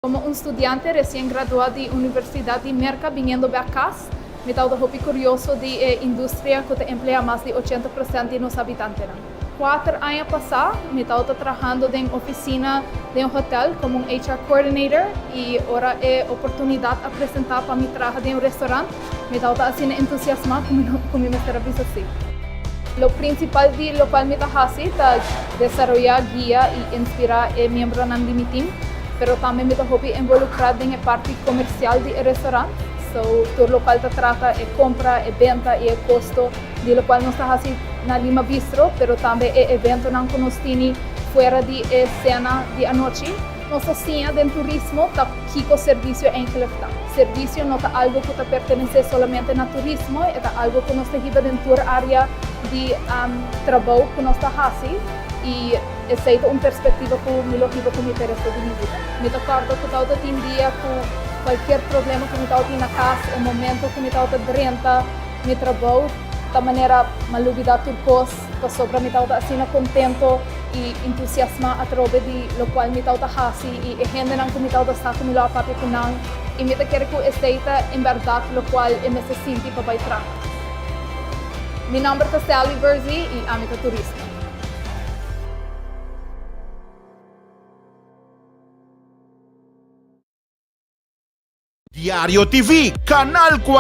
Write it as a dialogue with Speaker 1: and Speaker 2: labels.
Speaker 1: Como un estudiante recién graduado de Universidad de Merca, viniendo de acá, me estaba muy curioso de industria que emplea más de 80% de los habitantes. 4 años pasados, me estaba trabajando en oficina de un hotel como un HR coordinator y ahora he oportunidad de presentar para mi trabajo en un restaurante. Me estaba haciendo entusiasmado con mi servicio así. Lo principal de lo cual me está haciendo es desarrollar guía y inspirar a miembros de mi team, pero también me está involucrado en la parte comercial del restaurante. Todo lo cual trata de compra, de venta y el costo, de lo cual no está haciendo en Lima Bistro, pero también el evento que nos tiene fuera de escena de anoche. Nuestra cena del turismo está Kiko servicio en Clefta. Servicio no es algo que pertenece solamente al turismo, es algo que nos lleva dentro del área de trabajo que nos hace y es una perspectiva que me lo lleva con mi interés de mi vida. Me acuerdo que todo el día con cualquier problema que me estaba en la casa, el momento que me estaba renta, mi trabajo, de manera malubida turcos, que sobre me estaba haciendo contento y entusiasmado a través de lo cual me estaba haciendo y gente que me estaba haciendo mi lado parte con y me quiero que esté en verdad lo cual me se siente para trabajar. Mi nombre es Sally Verzi y Amica Turismo.
Speaker 2: Diario TV, Canal 40.